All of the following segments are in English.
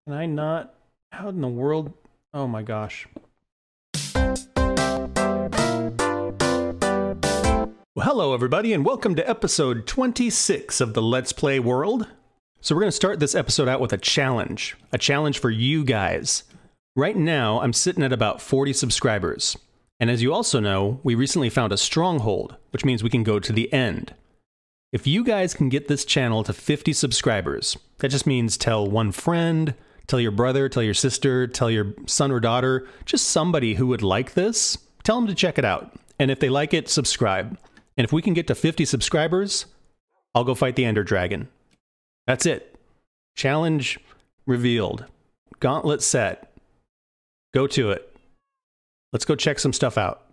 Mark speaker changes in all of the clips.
Speaker 1: Can I not? How in the world? Oh my gosh. Well, hello everybody, and welcome to episode 26 of the Let's Play world. So we're going to start this episode out with a challenge for you guys. Right now, I'm sitting at about 40 subscribers. And as you also know, we recently found a stronghold, which means we can go to the end. If you guys can get this channel to 50 subscribers, that just means tell one friend, tell your brother, tell your sister, tell your son or daughter, just somebody who would like this, tell them to check it out. And if they like it, subscribe. And if we can get to 50 subscribers, I'll go fight the Ender Dragon. That's it. Challenge revealed. Gauntlet set. Go to it. Let's go check some stuff out.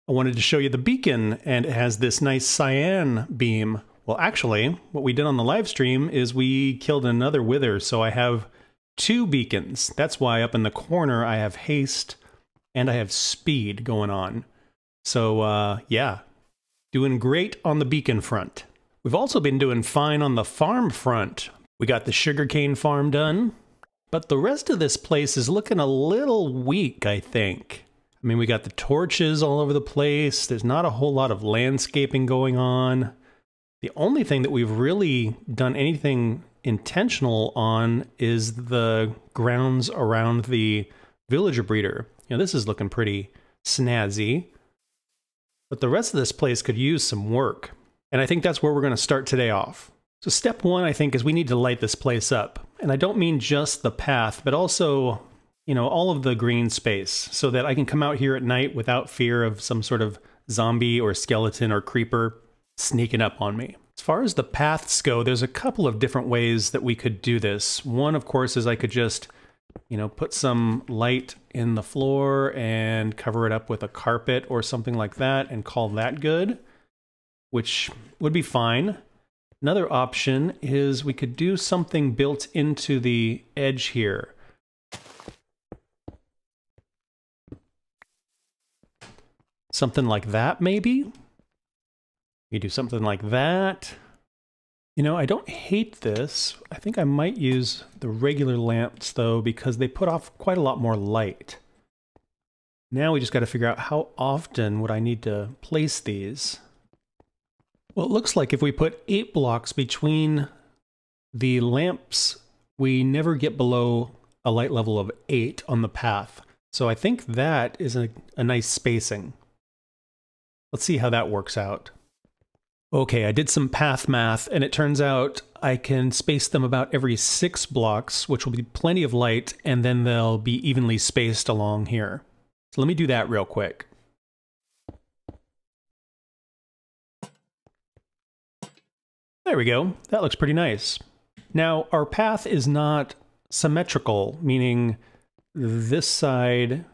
Speaker 1: I wanted to show you the beacon, and it has this nice cyan beam. Well, actually, what we did on the live stream is we killed another wither, so I have two beacons. That's why up in the corner I have haste and I have speed going on. So, yeah, doing great on the beacon front. We've also been doing fine on the farm front. We got the sugarcane farm done, but the rest of this place is looking a little weak, I think. I mean, we got the torches all over the place. There's not a whole lot of landscaping going on. The only thing that we've really done anything intentional on is the grounds around the villager breeder. You know, this is looking pretty snazzy. But the rest of this place could use some work. And I think that's where we're going to start today off. So step one, I think, is we need to light this place up. And I don't mean just the path, but also, you know, all of the green space, so that I can come out here at night without fear of some sort of zombie or skeleton or creeper sneaking up on me. As far as the paths go, there's a couple of different ways that we could do this. One, of course, is I could just, you know, put some light in the floor and cover it up with a carpet or something like that and call that good, which would be fine. Another option is we could do something built into the edge here. Something like that, maybe? You do something like that. You know, I don't hate this. I think I might use the regular lamps, though, because they put off quite a lot more light. Now we just got to figure out how often would I need to place these. Well, it looks like if we put 8 blocks between the lamps, we never get below a light level of 8 on the path. So I think that is a nice spacing. Let's see how that works out. Okay, I did some path math, and it turns out I can space them about every 6 blocks, which will be plenty of light, and then they'll be evenly spaced along here. So let me do that real quick. There we go. That looks pretty nice. Now, our path is not symmetrical, meaning this side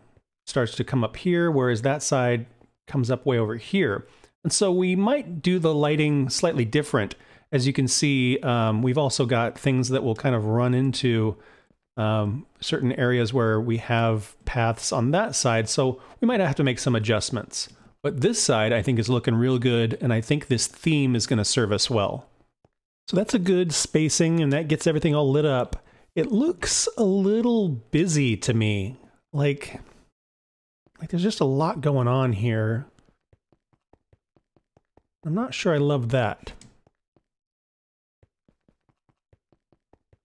Speaker 1: starts to come up here, whereas that side comes up way over here. And so we might do the lighting slightly different. As you can see, we've also got things that will kind of run into certain areas where we have paths on that side, so we might have to make some adjustments. But this side, I think, is looking real good, and I think this theme is going to serve us well. So that's a good spacing, and that gets everything all lit up. It looks a little busy to me. Like there's just a lot going on here. I'm not sure I love that.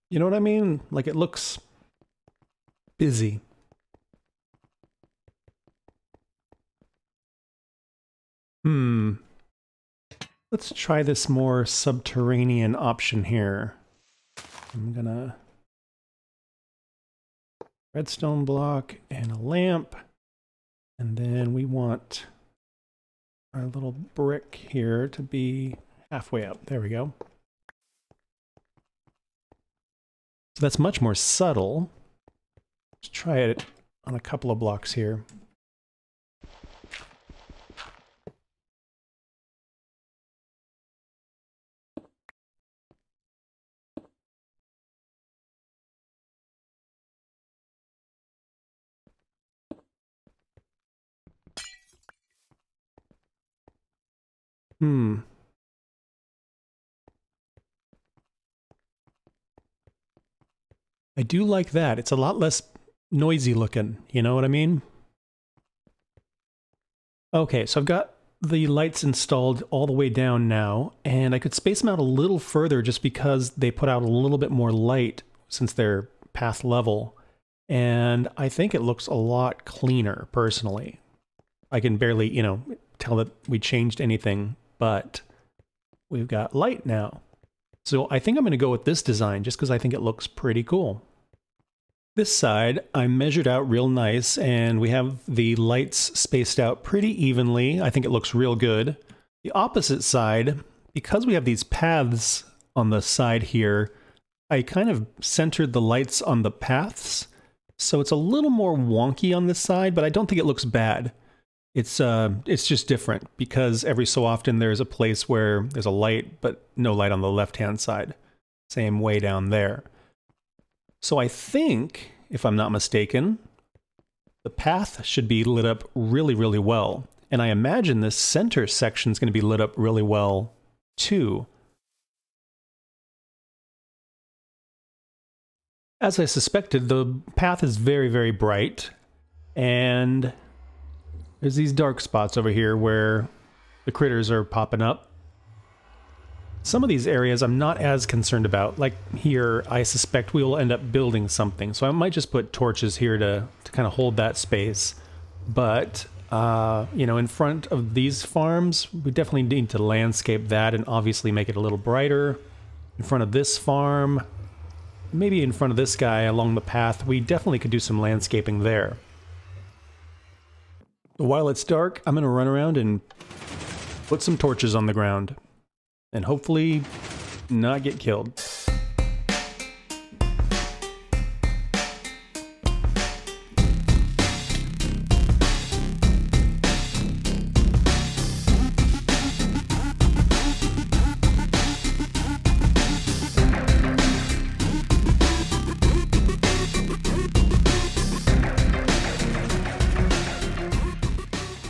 Speaker 1: You know what I mean? Like, it looks busy. Let's try this more subterranean option here. I'm gonna redstone block and a lamp, and then we want our little brick here to be halfway up. There we go. So that's much more subtle. Let's try it on a couple of blocks here. I do like that. It's a lot less noisy looking, you know what I mean? Okay, so I've got the lights installed all the way down now, and I could space them out a little further just because they put out a little bit more light since they're path level, and I think it looks a lot cleaner, personally. I can barely, you know, tell that we changed anything, but we've got light now. So I think I'm going to go with this design just because I think it looks pretty cool. This side I measured out real nice, and we have the lights spaced out pretty evenly. I think it looks real good. The opposite side, because we have these paths on the side here, I kind of centered the lights on the paths, so it's a little more wonky on this side, but I don't think it looks bad. It's just different because every so often there's a place where there's a light, but no light on the left-hand side. Same way down there. So I think, if I'm not mistaken, the path should be lit up really, really well. And I imagine this center section is going to be lit up really well, too. As I suspected, the path is very, very bright. And there's these dark spots over here where the critters are popping up. Some of these areas I'm not as concerned about. Like here, I suspect we will end up building something. So I might just put torches here to kind of hold that space. But, you know, in front of these farms, we definitely need to landscape that and obviously make it a little brighter. In front of this farm, maybe in front of this guy along the path, we definitely could do some landscaping there. While it's dark, I'm going to run around and put some torches on the ground. And hopefully not get killed.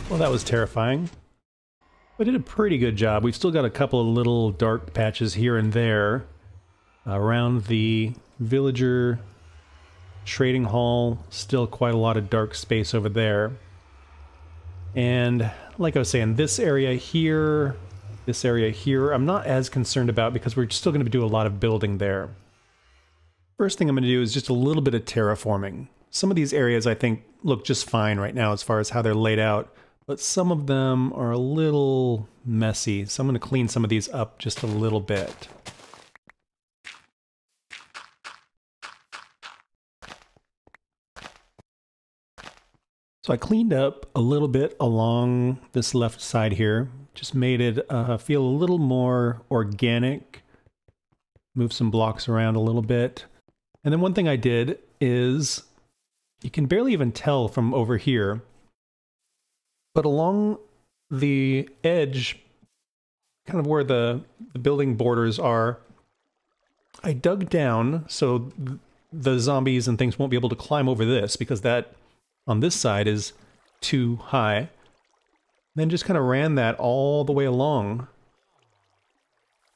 Speaker 1: Well, that was terrifying. We did a pretty good job. We've still got a couple of little dark patches here and there around the villager trading hall. Still quite a lot of dark space over there. And like I was saying, this area here, I'm not as concerned about because we're still going to do a lot of building there. First thing I'm going to do is just a little bit of terraforming. Some of these areas I think look just fine right now as far as how they're laid out. But some of them are a little messy, so I'm going to clean some of these up just a little bit. So I cleaned up a little bit along this left side here, just made it feel a little more organic, move some blocks around a little bit. And then one thing I did is, you can barely even tell from over here, but along the edge, kind of where the building borders are, I dug down so the zombies and things won't be able to climb over this because that on this side is too high. Then just kind of ran that all the way along.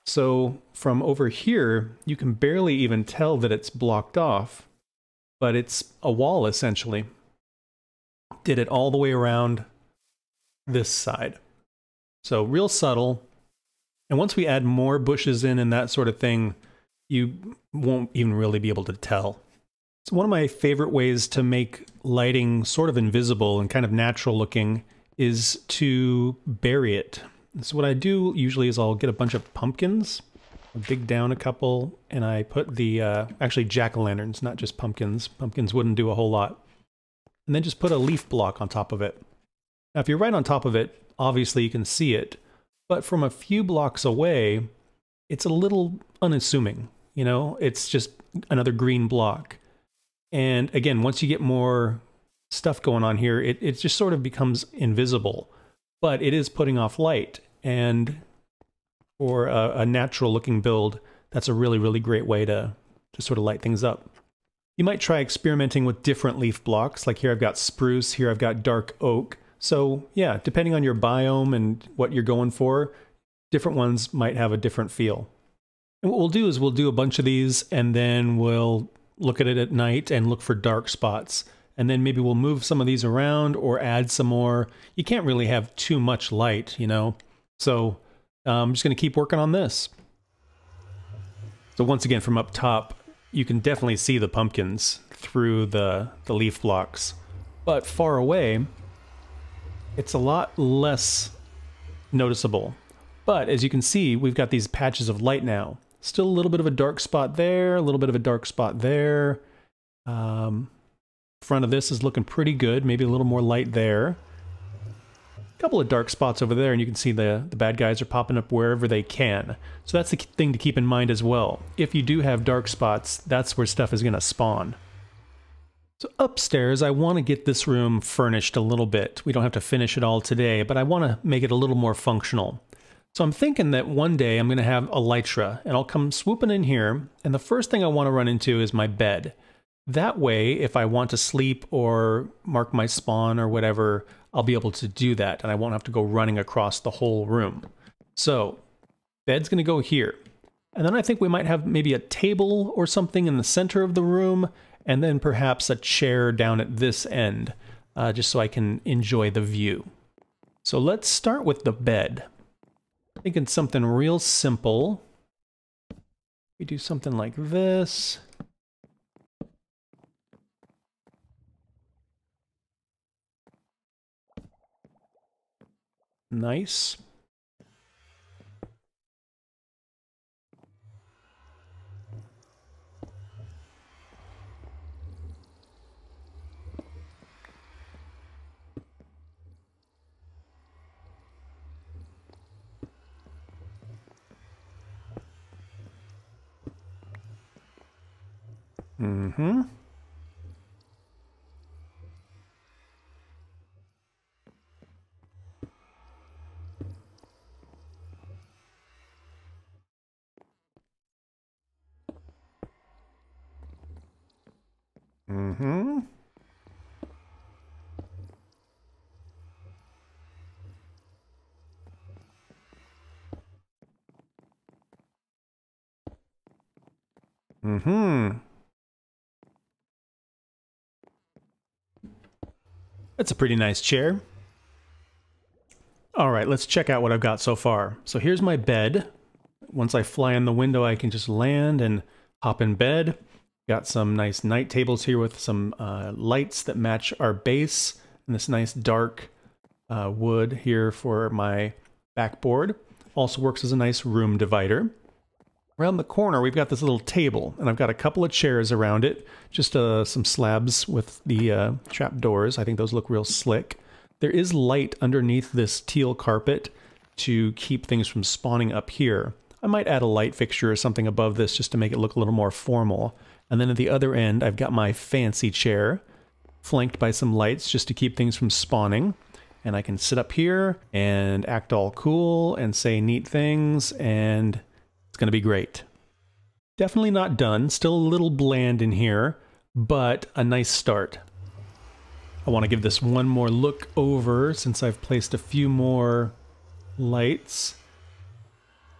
Speaker 1: So from over here, you can barely even tell that it's blocked off, but it's a wall essentially. Did it all the way around this side. So real subtle. And once we add more bushes in and that sort of thing, you won't even really be able to tell. So one of my favorite ways to make lighting sort of invisible and kind of natural looking is to bury it. So what I do usually is I'll get a bunch of pumpkins, I'll dig down a couple, and I put the, actually jack-o'-lanterns, not just pumpkins. Pumpkins wouldn't do a whole lot. And then just put a leaf block on top of it. Now, if you're right on top of it, obviously you can see it, but from a few blocks away, it's a little unassuming, you know? It's just another green block. And again, once you get more stuff going on here, it just sort of becomes invisible, but it is putting off light. And for a natural looking build, that's a really, really great way to sort of light things up. You might try experimenting with different leaf blocks. Like here I've got spruce, here I've got dark oak. So yeah, depending on your biome and what you're going for, different ones might have a different feel. And what we'll do is we'll do a bunch of these and then we'll look at it at night and look for dark spots. And then maybe we'll move some of these around or add some more. You can't really have too much light, you know? So I'm just going to keep working on this. So once again, from up top, you can definitely see the pumpkins through the leaf blocks. But far away, it's a lot less noticeable. But as you can see, we've got these patches of light now. Still a little bit of a dark spot there, a little bit of a dark spot there. Front of this is looking pretty good. Maybe a little more light there. A couple of dark spots over there, and you can see the bad guys are popping up wherever they can. So that's the thing to keep in mind as well. If you do have dark spots, that's where stuff is going to spawn. So upstairs, I want to get this room furnished a little bit. We don't have to finish it all today, but I want to make it a little more functional. So I'm thinking that one day I'm going to have elytra, and I'll come swooping in here, and the first thing I want to run into is my bed. That way, if I want to sleep or mark my spawn or whatever, I'll be able to do that, and I won't have to go running across the whole room. So, bed's going to go here. And then I think we might have maybe a table or something in the center of the room, and then perhaps a chair down at this end, just so I can enjoy the view. So let's start with the bed. Thinking something real simple. We do something like this. Nice. Mm-hmm. Mm-hmm. Mm-hmm. That's a pretty nice chair. All right, let's check out what I've got so far. So here's my bed. Once I fly in the window, I can just land and hop in bed. Got some nice night tables here with some lights that match our base, and this nice dark wood here for my backboard. Also works as a nice room divider. Around the corner, we've got this little table, and I've got a couple of chairs around it, just some slabs with the trap doors. I think those look real slick. There is light underneath this teal carpet to keep things from spawning up here. I might add a light fixture or something above this just to make it look a little more formal. And then at the other end, I've got my fancy chair, flanked by some lights just to keep things from spawning. And I can sit up here and act all cool and say neat things, and it's going to be great. Definitely not done, still a little bland in here, but a nice start. I want to give this one more look over since I've placed a few more lights.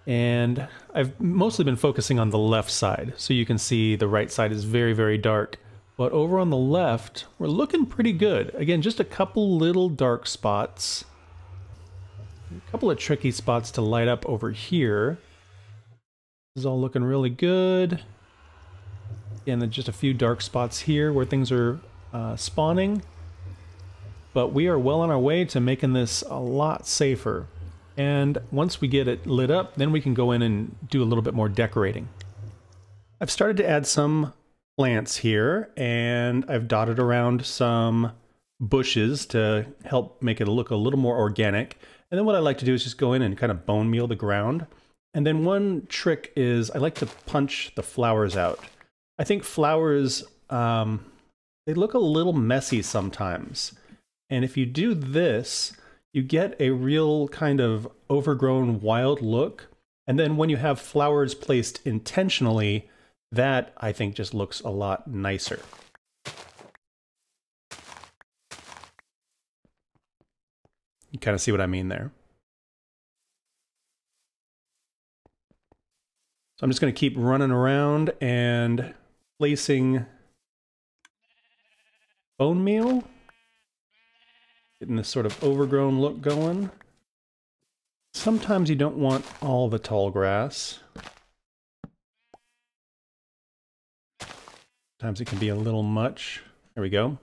Speaker 1: And I've mostly been focusing on the left side, so you can see the right side is very, very dark. But over on the left, we're looking pretty good. Again, just a couple little dark spots. A couple of tricky spots to light up over here. This is all looking really good. Again, just a few dark spots here where things are spawning. But we are well on our way to making this a lot safer. And once we get it lit up, then we can go in and do a little bit more decorating. I've started to add some plants here, and I've dotted around some bushes to help make it look a little more organic. And then what I like to do is just go in and kind of bone meal the ground. And then one trick is I like to punch the flowers out. I think flowers, they look a little messy sometimes. And if you do this, you get a real kind of overgrown wild look. And then when you have flowers placed intentionally, that I think just looks a lot nicer. You kind of see what I mean there. So I'm just going to keep running around and placing bone meal. Getting this sort of overgrown look going. Sometimes you don't want all the tall grass. Sometimes it can be a little much. There we go.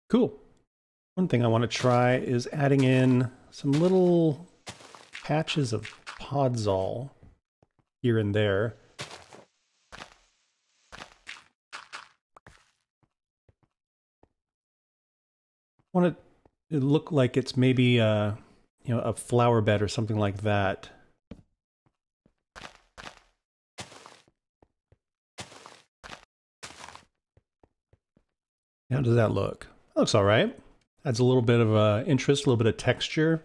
Speaker 1: Cool. One thing I want to try is adding in some little patches of podzol here and there. I want it to look like it's maybe you know, a flower bed or something like that. How does that look? That looks all right. Adds a little bit of interest, a little bit of texture.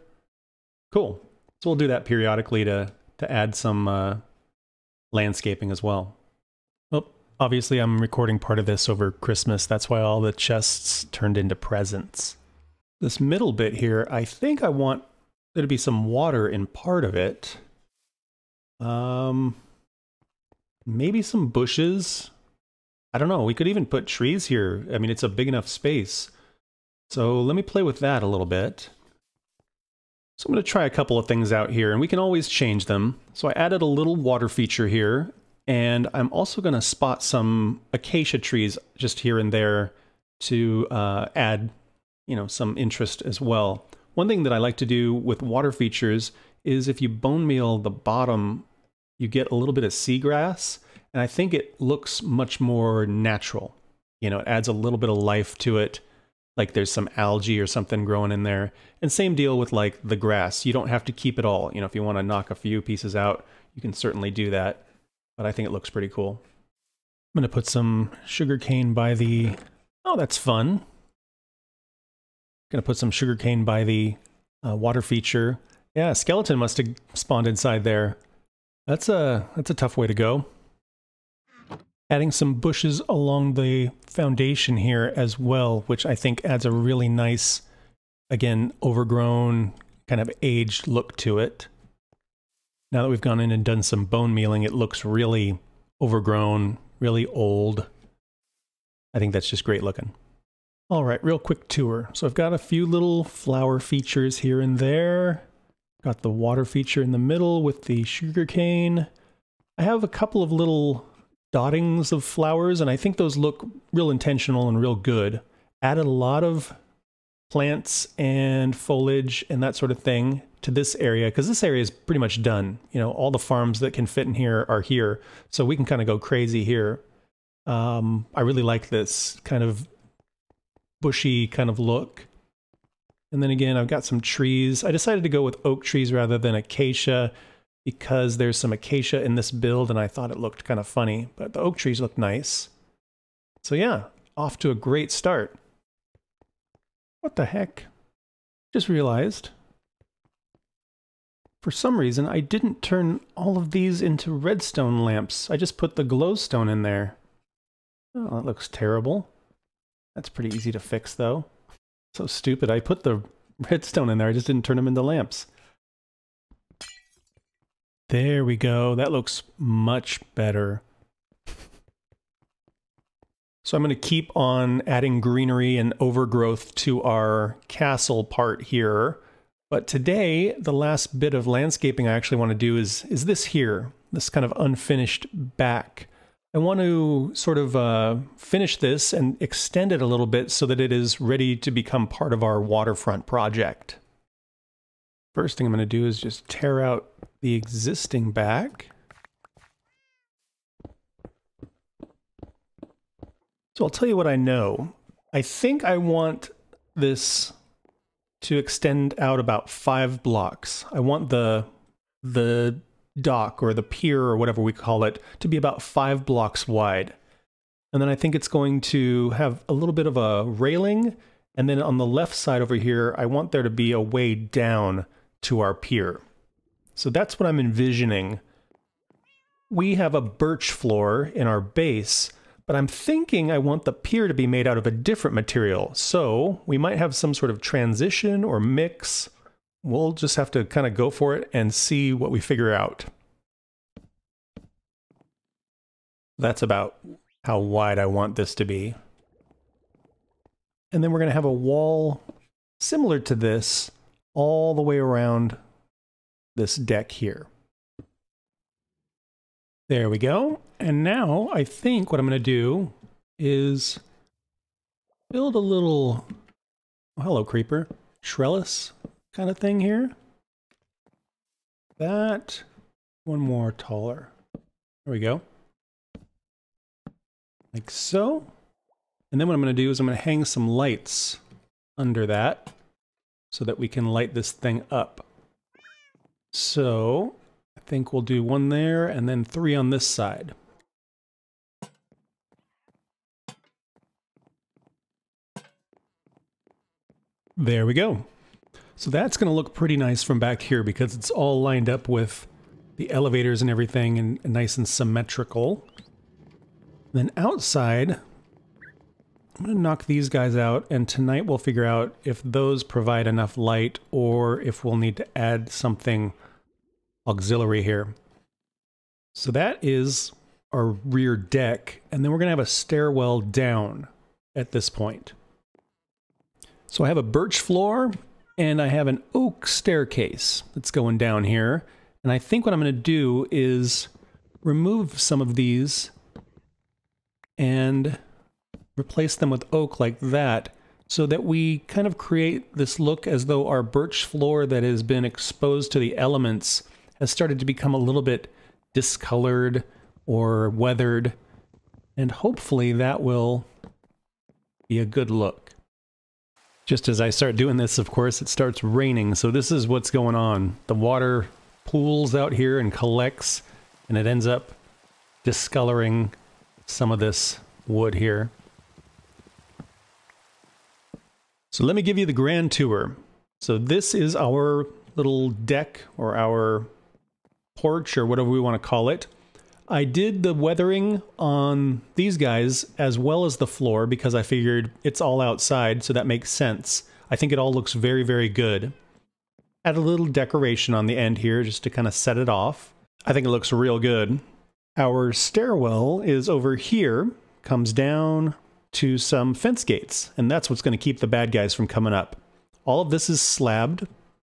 Speaker 1: Cool. So we'll do that periodically to add some landscaping as well. Well, obviously I'm recording part of this over Christmas. That's why all the chests turned into presents. This middle bit here, I think I want there to be some water in part of it. Maybe some bushes. I don't know, we could even put trees here. I mean, it's a big enough space. So let me play with that a little bit. So I'm going to try a couple of things out here, and we can always change them. So I added a little water feature here, and I'm also going to spot some acacia trees just here and there to add, you know, some interest as well. One thing that I like to do with water features is if you bone meal the bottom, you get a little bit of seagrass, and I think it looks much more natural. You know, it adds a little bit of life to it, like there's some algae or something growing in there. And same deal with like the grass. You don't have to keep it all. You know, if you want to knock a few pieces out, you can certainly do that. But I think it looks pretty cool. I'm going to put some sugarcane by the... Oh, that's fun. Going to put some sugarcane by the water feature. Yeah, a skeleton must have spawned inside there. That's a tough way to go. Adding some bushes along the foundation here as well, which I think adds a really nice, again, overgrown, kind of aged look to it. Now that we've gone in and done some bone mealing, it looks really overgrown, really old. I think that's just great looking. All right, real quick tour. So I've got a few little flower features here and there. Got the water feature in the middle with the sugarcane. I have a couple of little dottings of flowers, and I think those look real intentional and real good. Added a lot of plants and foliage and that sort of thing to this area, because this area is pretty much done. You know, all the farms that can fit in here are here, so we can kind of go crazy here. I really like this kind of bushy kind of look. And then again, I've got some trees. I decided to go with oak trees rather than acacia, because there's some acacia in this build and I thought it looked kind of funny, but the oak trees look nice. So yeah, off to a great start. What the heck? Just realized, for some reason, I didn't turn all of these into redstone lamps. I just put the glowstone in there. Oh, that looks terrible. That's pretty easy to fix though. So stupid, I put the redstone in there, I just didn't turn them into lamps. There we go. That looks much better. So I'm going to keep on adding greenery and overgrowth to our castle part here. But today, the last bit of landscaping I actually want to do is this here, this kind of unfinished back. I want to sort of finish this and extend it a little bit so that it is ready to become part of our waterfront project. First thing I'm going to do is just tear out the existing back. So I'll tell you what I know. I think I want this to extend out about 5 blocks. I want the dock or the pier or whatever we call it to be about 5 blocks wide. And then I think it's going to have a little bit of a railing. And then on the left side over here, I want there to be a way down to our pier. So that's what I'm envisioning. We have a birch floor in our base, but I'm thinking I want the pier to be made out of a different material. So we might have some sort of transition or mix. We'll just have to kind of go for it and see what we figure out. That's about how wide I want this to be. And then we're going to have a wall similar to this all the way around this deck here. There we go. And now I think what I'm going to do is build a little, oh, hello creeper, trellis kind of thing here. That one more taller. There we go. Like so. And then what I'm going to do is I'm going to hang some lights under that so that we can light this thing up. So I think we'll do one there and then 3 on this side. There we go. So that's going to look pretty nice from back here because it's all lined up with the elevators and everything and nice and symmetrical. Then outside, I'm going to knock these guys out, and tonight we'll figure out if those provide enough light or if we'll need to add something auxiliary here. So that is our rear deck, and then we're going to have a stairwell down at this point. So I have a birch floor, and I have an oak staircase that's going down here, and I think what I'm going to do is remove some of these and replace them with oak like that, so that we kind of create this look as though our birch floor that has been exposed to the elements has started to become a little bit discolored or weathered, and hopefully that will be a good look. Just as I start doing this, of course, it starts raining, so this is what's going on. The water pools out here and collects, and it ends up discoloring some of this wood here. So let me give you the grand tour. So this is our little deck, or our porch, or whatever we want to call it. I did the weathering on these guys as well as the floor because I figured it's all outside, so that makes sense. I think it all looks very, very good. Add a little decoration on the end here just to kind of set it off. I think it looks real good. Our stairwell is over here, comes down to some fence gates, and that's what's going to keep the bad guys from coming up. All of this is slabbed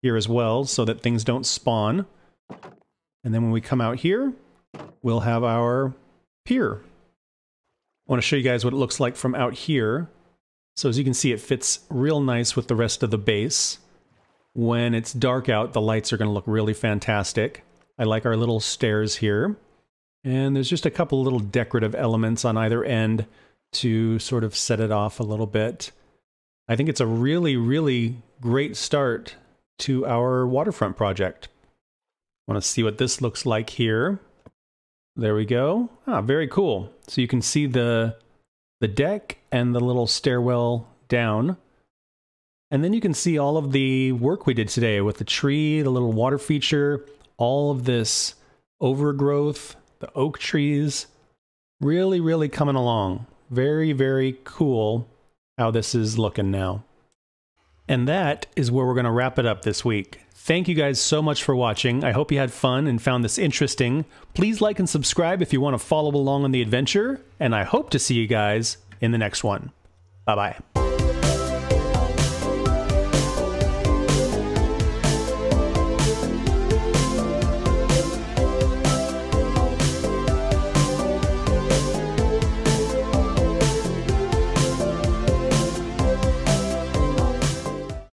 Speaker 1: here as well so that things don't spawn. And then when we come out here, we'll have our pier. I want to show you guys what it looks like from out here. So as you can see, it fits real nice with the rest of the base. When it's dark out, the lights are going to look really fantastic. I like our little stairs here. And there's just a couple little decorative elements on either end to sort of set it off a little bit. I think it's a really, really great start to our waterfront project. Want to see what this looks like here. There we go. Ah, very cool. So you can see the deck and the little stairwell down. And then you can see all of the work we did today with the tree, the little water feature, all of this overgrowth, the oak trees. Really, really coming along. Very, very cool how this is looking now. And that is where we're going to wrap it up this week. Thank you guys so much for watching. I hope you had fun and found this interesting. Please like and subscribe if you want to follow along on the adventure, and I hope to see you guys in the next one. Bye-bye.